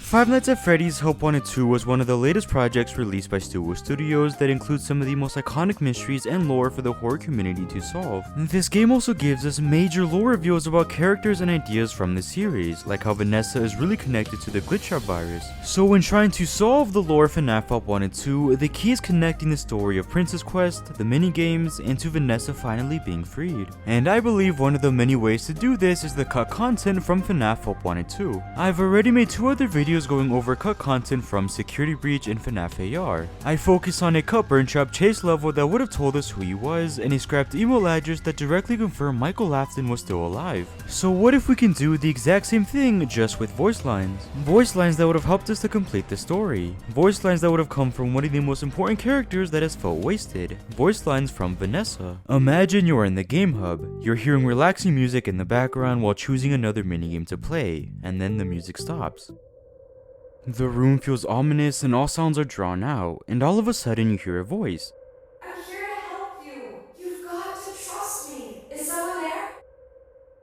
Five Nights at Freddy's Help Wanted 2 was one of the latest projects released by Stillwell Studios that includes some of the most iconic mysteries and lore for the horror community to solve. This game also gives us major lore reveals about characters and ideas from the series, like how Vanessa is really connected to the glitch trap virus. So when trying to solve the lore of FNAF Help Wanted 2, the key is connecting the story of Princess Quest, the minigames, and to Vanessa finally being freed. And I believe one of the many ways to do this is the cut content from FNAF Help Wanted 2. I've already made 2 other videos going over cut content from Security Breach and FNAF AR. I focused on a cut burn trap chase level that would have told us who he was, and a scrapped email address that directly confirmed Michael Lafton was still alive. So what if we can do the exact same thing just with voice lines? Voice lines that would have helped us to complete the story. Voice lines that would have come from one of the most important characters that has felt wasted. Voice lines from Vanessa. Imagine you're in the game hub. You're hearing relaxing music in the background while choosing another minigame to play, and then the music stops. The room feels ominous and all sounds are drawn out, and all of a sudden you hear a voice. I'm here to help you. You've got to trust me. Is someone there?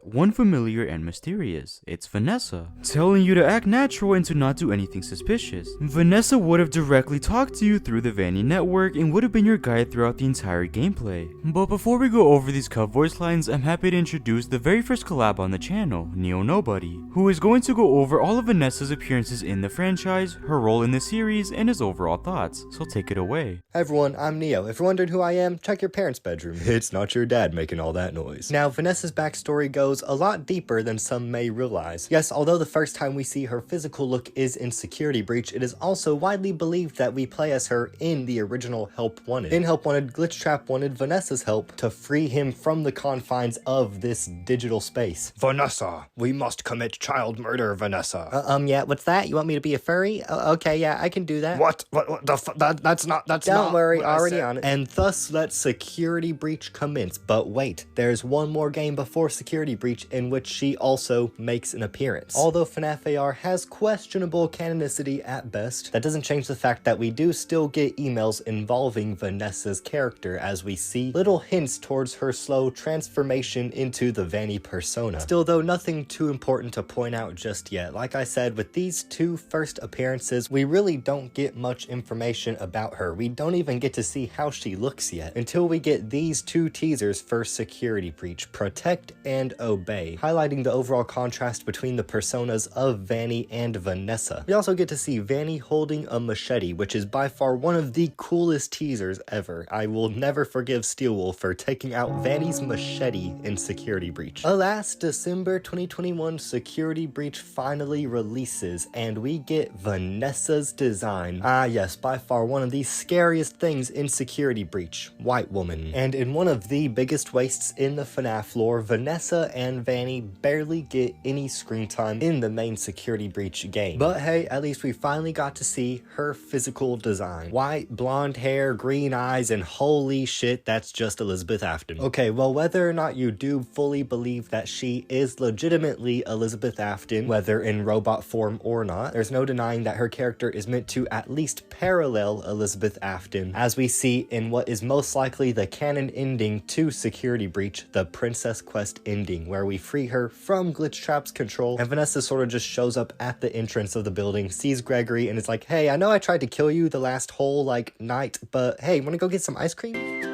One familiar and mysterious. It's Vanessa, telling you to act natural and to not do anything suspicious. Vanessa would have directly talked to you through the Vanny network and would have been your guide throughout the entire gameplay. But before we go over these cut voice lines, I'm happy to introduce the very first collab on the channel, Neo Nobody, who is going to go over all of Vanessa's appearances in the franchise, her role in the series, and his overall thoughts. So take it away. Hi everyone, I'm Neo. If you're wondering who I am, check your parents' bedroom. It's not your dad making all that noise. Now, Vanessa's backstory goes a lot deeper than some may realize. Yes, although the first time we see her physical look is in Security Breach, it is also widely believed that we play as her in the original Help Wanted. In Help Wanted, Glitch Trap wanted Vanessa's help to free him from the confines of this digital space. Vanessa, we must commit child murder, Vanessa. Yeah, what's that? You want me to be a furry? Okay, yeah, I can do that. What that's not Don't worry, already on it. And thus let Security Breach commence. But wait, there's one more game before Security Breach in which she also makes an appearance. Although FNAF AR has questionable canonicity at best, that doesn't change the fact that we do still get emails involving Vanessa's character as we see little hints towards her slow transformation into the Vanny persona. Still though, nothing too important to point out just yet. Like I said, with these 2 first appearances, we really don't get much information about her. We don't even get to see how she looks yet until we get these 2 teasers for Security Breach, Protect and Obey, highlighting the overall contrast between the personas of Vanny and Vanessa. We also get to see Vanny holding a machete, which is by far one of the coolest teasers ever. I will never forgive Stillwell for taking out Vanny's machete in Security Breach. Alas, December 2021 Security Breach finally releases, and we get Vanessa's design. Ah yes, by far one of the scariest things in Security Breach, white woman. And in one of the biggest wastes in the FNAF lore, Vanessa and Vanny barely get any screen time in the main Security Breach game. But hey, at least we finally got to see her physical design. White, blonde hair, green eyes, and holy shit, that's just Elizabeth Afton. Okay, well, whether or not you do fully believe that she is legitimately Elizabeth Afton, whether in robot form or not, there's no denying that her character is meant to at least parallel Elizabeth Afton, as we see in what is most likely the canon ending to Security Breach, the Princess Quest ending, where we free her from Glitch Trap's control, and Vanessa sort of just shows up at the entrance of the building, sees Gregory, and is like, hey, I know I tried to kill you the last whole, night, but hey, wanna go get some ice cream?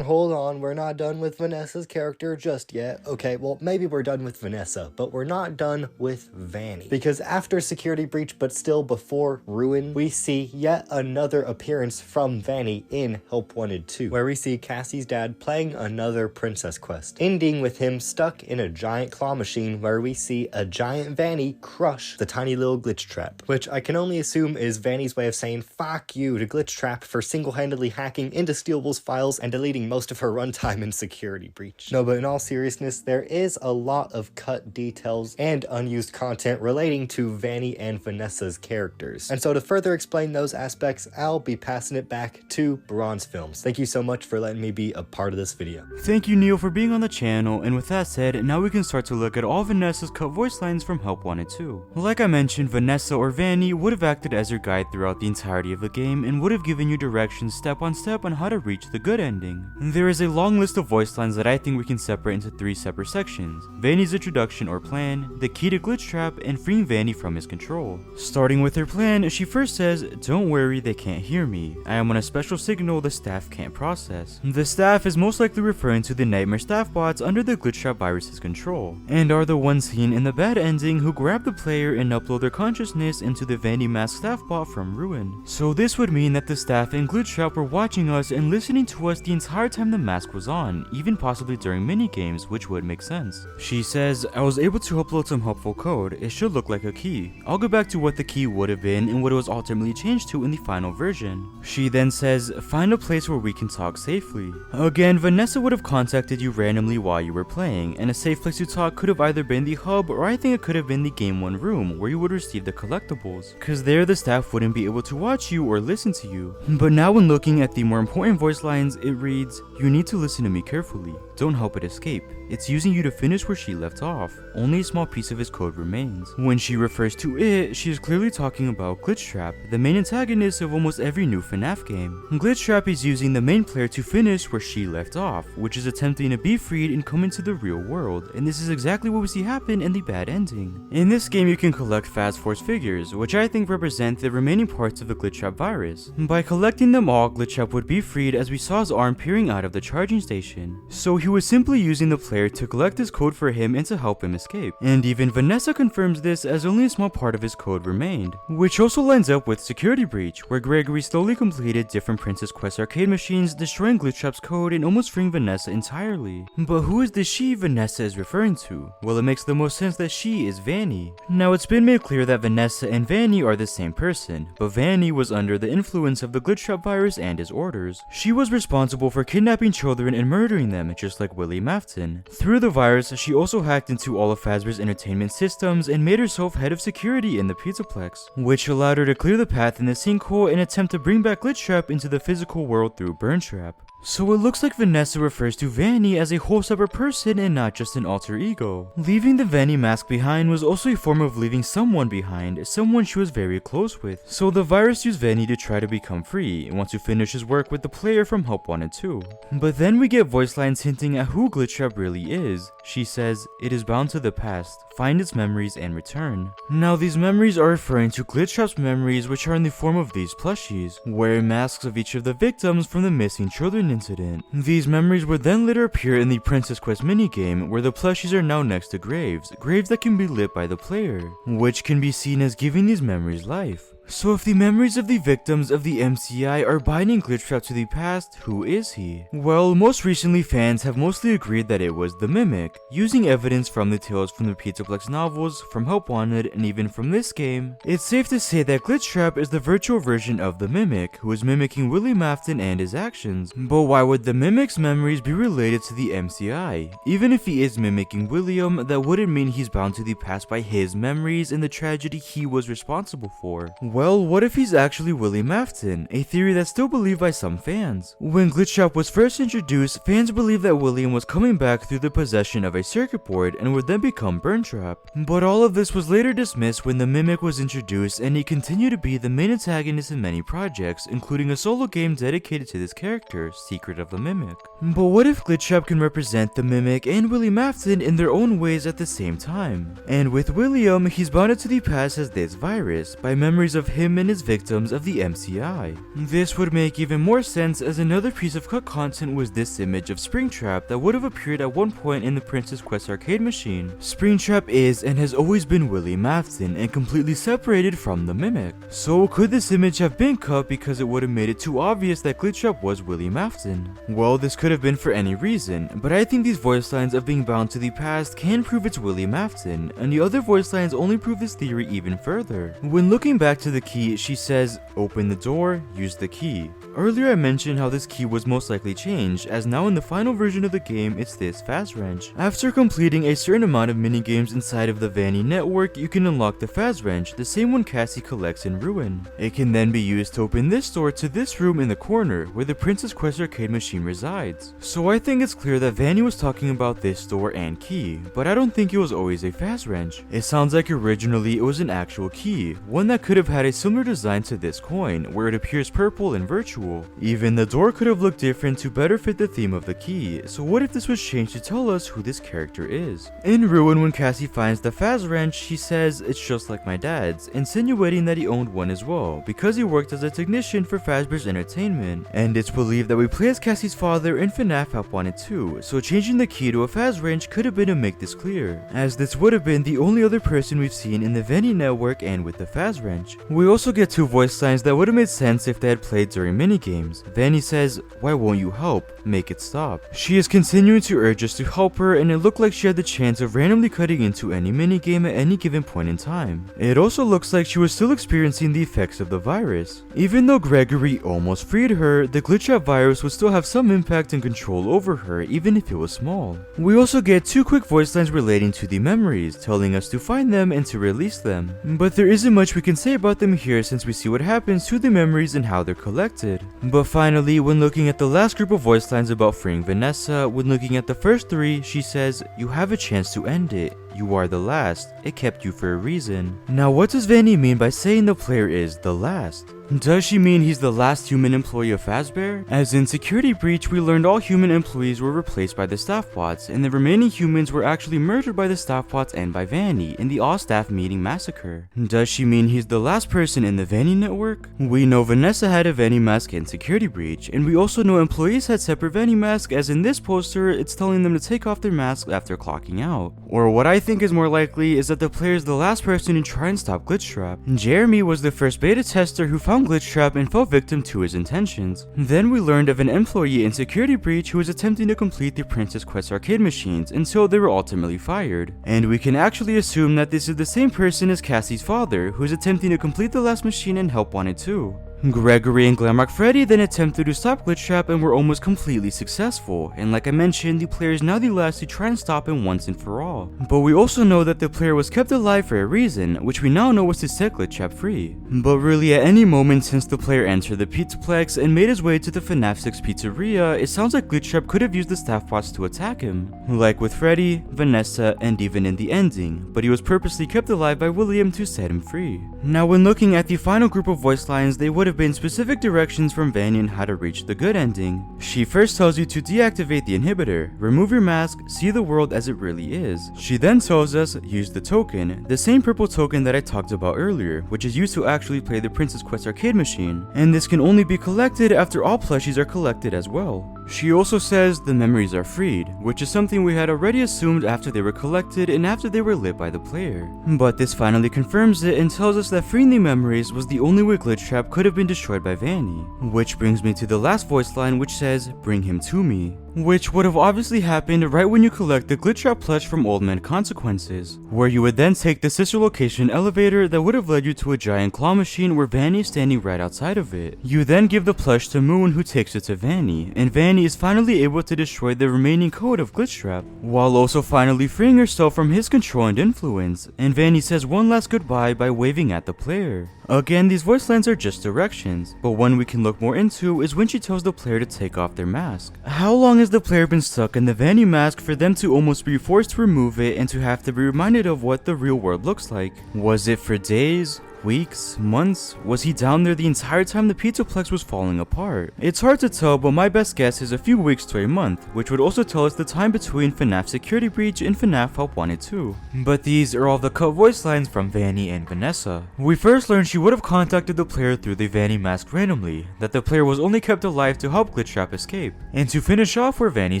Hold on, we're not done with Vanessa's character just yet. Okay, well, maybe we're done with Vanessa, but we're not done with Vanny. Because after Security Breach, but still before Ruin, we see yet another appearance from Vanny in Help Wanted 2, where we see Cassie's dad playing another Princess Quest, ending with him stuck in a giant claw machine where we see a giant Vanny crush the tiny little Glitch Trap, which I can only assume is Vanny's way of saying fuck you to Glitch Trap for single-handedly hacking into Stillwell's files and deleting most of her runtime in Security Breach. No, but in all seriousness, there is a lot of cut details and unused content relating to Vanny and Vanessa's characters. And so to further explain those aspects, I'll be passing it back to Bronze Films. Thank you so much for letting me be a part of this video. Thank you, Neo, for being on the channel, and with that said, now we can start to look at all Vanessa's cut voice lines from Help Wanted 2. Like I mentioned, Vanessa or Vanny would have acted as your guide throughout the entirety of the game and would have given you directions step on step on how to reach the good good ending. There is a long list of voice lines that I think we can separate into 3 separate sections: Vanny's introduction or plan, the key to Glitch Trap, and freeing Vanny from his control. Starting with her plan, she first says, "Don't worry, they can't hear me. I am on a special signal the staff can't process." The staff is most likely referring to the nightmare staff bots under the Glitch Trap virus's control, and are the ones seen in the bad ending who grab the player and upload their consciousness into the Vanny mask staff bot from Ruin. So this would mean that the staff in Glitch Trap were watching us and listening to us the entire time the mask was on, even possibly during minigames, which would make sense. She says, "I was able to upload some helpful code. It should look like a key. I'll go back to what the key would have been and what it was ultimately changed to in the final version." She then says, "Find a place where we can talk safely." Again, Vanessa would have contacted you randomly while you were playing, and a safe place to talk could have either been the hub, or I think it could have been the Game 1 room where you would receive the collectibles, cause there the staff wouldn't be able to watch you or listen to you. But now when looking at the more important voice lines, it reads, "You need to listen to me carefully. Don't help it escape. It's using you to finish where she left off. Only a small piece of his code remains." When she refers to it, she is clearly talking about Glitch Trap, the main antagonist of almost every new FNAF game. Glitch Trap is using the main player to finish where she left off, which is attempting to be freed and come into the real world, and this is exactly what we see happen in the bad ending. In this game you can collect Fast Force figures, which I think represent the remaining parts of the Glitch Trap virus. By collecting them all, Glitch Trap would be freed, as we saw his arm peering out of the charging station. So he was simply using the player to collect his code for him and to help him escape. And even Vanessa confirms this, as only a small part of his code remained. Which also lines up with Security Breach, where Gregory slowly completed different Princess Quest arcade machines, destroying Glitch Trap's code and almost freeing Vanessa entirely. But who is the she Vanessa is referring to? Well, it makes the most sense that she is Vanny. Now it's been made clear that Vanessa and Vanny are the same person, but Vanny was under the influence of the Glitch Trap virus and his orders. She was responsible for kidnapping children and murdering them, just like Willie Mafton. Through the virus, she also hacked into all of Fazbear's entertainment systems and made herself head of security in the Pizzaplex, which allowed her to clear the path in the sinkhole and attempt to bring back Glitch Trap into the physical world through Burn Trap. So it looks like Vanessa refers to Vanny as a whole separate person and not just an alter ego. Leaving the Vanny mask behind was also a form of leaving someone behind, someone she was very close with. So the virus used Vanny to try to become free, and want to finish his work with the player from Help Wanted 2. But then we get voice lines hinting at who Glitch Trap really is. She says, "It is bound to the past. Find its memories and return." Now these memories are referring to Glitch Trap's memories, which are in the form of these plushies, wearing masks of each of the victims from the missing children incident. These memories would then later appear in the Princess Quest minigame, where the plushies are now next to graves that can be lit by the player, which can be seen as giving these memories life. So if the memories of the victims of the MCI are binding Glitch Trap to the past, who is he? Well, most recently fans have mostly agreed that it was the Mimic, using evidence from the tales from the Pizzaplex novels, from Help Wanted, and even from this game. It's safe to say that Glitch Trap is the virtual version of the Mimic, who is mimicking Willie Mafton and his actions. But why would the Mimic's memories be related to the MCI? Even if he is mimicking William, that wouldn't mean he's bound to the past by his memories and the tragedy he was responsible for. Well, what if he's actually Willie Mafton, a theory that's still believed by some fans? When Glitch Trap was first introduced, fans believed that William was coming back through the possession of a circuit board and would then become Burn Trap. But all of this was later dismissed when the Mimic was introduced, and he continued to be the main antagonist in many projects, including a solo game dedicated to this character, Secret of the Mimic. But what if Glitch Trap can represent the Mimic and Willie Mafton in their own ways at the same time? And with William, he's bounded to the past as this virus, by memories of him and his victims of the MCI. This would make even more sense, as another piece of cut content was this image of Springtrap that would have appeared at one point in the Princess Quest arcade machine. Springtrap is and has always been Willie Mafton and completely separated from the Mimic. So could this image have been cut because it would have made it too obvious that Glitch Trap was Willie Mafton? Well, this could have been for any reason, but I think these voice lines of being bound to the past can prove it's Willie Mafton, and the other voice lines only prove this theory even further. When looking back to the key, she says, "Open the door, use the key." Earlier I mentioned how this key was most likely changed, as now in the final version of the game it's this Faz Wrench. After completing a certain amount of minigames inside of the Vanny network, you can unlock the Faz Wrench, the same one Cassie collects in Ruin. It can then be used to open this door to this room in the corner, where the Princess Quest arcade machine resides. So I think it's clear that Vanny was talking about this door and key, but I don't think it was always a Faz Wrench. It sounds like originally it was an actual key, one that could have had a similar design to this coin, where it appears purple and virtual, usual. Even the door could have looked different to better fit the theme of the key, so what if this was changed to tell us who this character is? In Ruin, when Cassie finds the Faz wrench, she says it's just like my dad's, insinuating that he owned one as well, because he worked as a technician for Fazbear's Entertainment, and it's believed that we play as Cassie's father in FNAF Help Wanted 2, so changing the key to a Faz wrench could have been to make this clear, as this would have been the only other person we've seen in the Vanny network and with the Faz wrench. We also get 2 voice lines that would have made sense if they had played during minigames. Vanny says, "Why won't you help? Make it stop." She is continuing to urge us to help her, and it looked like she had the chance of randomly cutting into any minigame at any given point in time. It also looks like she was still experiencing the effects of the virus. Even though Gregory almost freed her, the glitch trap virus would still have some impact and control over her, even if it was small. We also get 2 quick voice lines relating to the memories, telling us to find them and to release them. But there isn't much we can say about them here since we see what happens to the memories and how they're collected. But finally, when looking at the last group of voice lines about freeing Vanessa, when looking at the first 3, she says, "You have a chance to end it. You are the last. It kept you for a reason." Now, what does Vanny mean by saying the player is the last? Does she mean he's the last human employee of Fazbear? As in Security Breach, we learned all human employees were replaced by the staff bots, and the remaining humans were actually murdered by the staff bots and by Vanny in the all-staff meeting massacre. Does she mean he's the last person in the Vanny network? We know Vanessa had a Vanny mask in Security Breach, and we also know employees had separate Vanny masks, as in this poster, it's telling them to take off their masks after clocking out. Or what I think is more likely is that the player is the last person to try and stop Glitchtrap. Jeremy was the first beta tester who found Glitchtrap and fell victim to his intentions. Then we learned of an employee in Security Breach who was attempting to complete the Princess Quest arcade machines until they were ultimately fired. And we can actually assume that this is the same person as Cassie's father, who is attempting to complete the last machine in Help Wanted 2. Gregory and Glamrock Freddy then attempted to stop Glitchtrap and were almost completely successful, and like I mentioned, the player is now the last to try and stop him once and for all. But we also know that the player was kept alive for a reason, which we now know was to set Glitchtrap free. But really at any moment since the player entered the Pizzaplex and made his way to the FNAF 6 pizzeria, it sounds like Glitchtrap could have used the staff bots to attack him, like with Freddy, Vanessa, and even in the ending, but he was purposely kept alive by William to set him free. Now when looking at the final group of voice lines, they would have been specific directions from Vanny on how to reach the good ending. She first tells you to deactivate the inhibitor, remove your mask, see the world as it really is. She then tells us, use the token, the same purple token that I talked about earlier, which is used to actually play the Princess Quest arcade machine, and this can only be collected after all plushies are collected as well. She also says the memories are freed, which is something we had already assumed after they were collected and after they were lit by the player. But this finally confirms it and tells us that freeing the memories was the only way Glitchtrap could have been destroyed by Vanny. Which brings me to the last voice line, which says, "Bring him to me." Which would have obviously happened right when you collect the Glitchtrap plush from Old Man Consequences, where you would then take the sister location elevator that would have led you to a giant claw machine where Vanny is standing right outside of it. You then give the plush to Moon, who takes it to Vanny, and Vanny is finally able to destroy the remaining code of Glitchtrap, while also finally freeing herself from his control and influence, and Vanny says one last goodbye by waving at the player. Again, these voice lines are just directions, but one we can look more into is when she tells the player to take off their mask. How long has the player been stuck in the Vanny mask for them to almost be forced to remove it and to have to be reminded of what the real world looks like? Was it for days? Weeks? Months? Was he down there the entire time the Pizzaplex was falling apart? It's hard to tell, but my best guess is a few weeks to a month, which would also tell us the time between FNAF Security Breach and FNAF Help Wanted 2. But these are all the cut voice lines from Vanny and Vanessa. We first learned she would have contacted the player through the Vanny mask randomly, that the player was only kept alive to help Glitchtrap escape. And to finish off where Vanny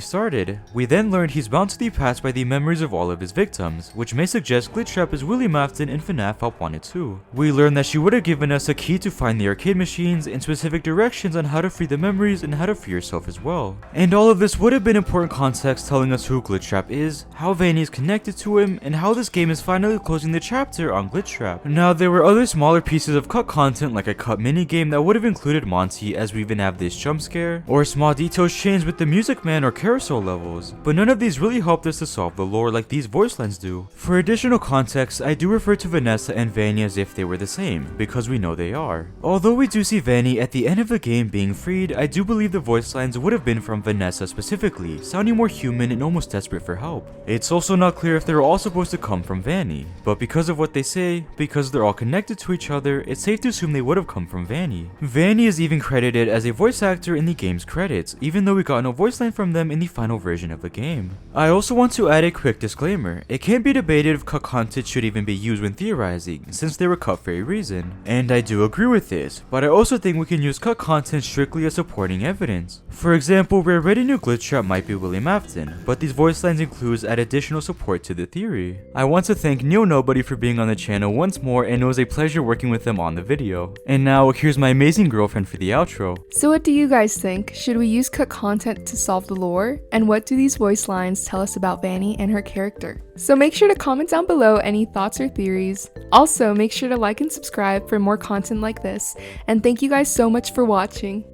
started, we then learned he's bound to the past by the memories of all of his victims, which may suggest Glitchtrap is William Afton in FNAF Help Wanted 2. We learned that she would have given us a key to find the arcade machines and specific directions on how to free the memories and how to free yourself as well. And all of this would have been important context telling us who Glitchtrap is, how Vanny is connected to him, and how this game is finally closing the chapter on Glitchtrap. Now there were other smaller pieces of cut content like a cut minigame that would have included Monty, as we even have this jump scare, or small details changed with the Music Man or carousel levels, but none of these really helped us to solve the lore like these voice lines do. For additional context, I do refer to Vanessa and Vanny as if they were the the same, because we know they are. Although we do see Vanny at the end of the game being freed, I do believe the voice lines would have been from Vanessa specifically, sounding more human and almost desperate for help. It's also not clear if they were all supposed to come from Vanny, but because of what they say, because they're all connected to each other, it's safe to assume they would have come from Vanny. Vanny is even credited as a voice actor in the game's credits, even though we got no voice line from them in the final version of the game. I also want to add a quick disclaimer. It can be debated if cut content should even be used when theorizing, since they were cut for a reason. And I do agree with this, but I also think we can use cut content strictly as supporting evidence. For example, we already knew Glitch Trap might be William Afton, but these voice lines includes add additional support to the theory. I want to thank Neo Nobody for being on the channel once more, and it was a pleasure working with them on the video. And now, here's my amazing girlfriend for the outro. So what do you guys think? Should we use cut content to solve the lore? And what do these voice lines tell us about Vanny and her character? So make sure to comment down below any thoughts or theories. Also, make sure to like and subscribe for more content like this. And thank you guys so much for watching.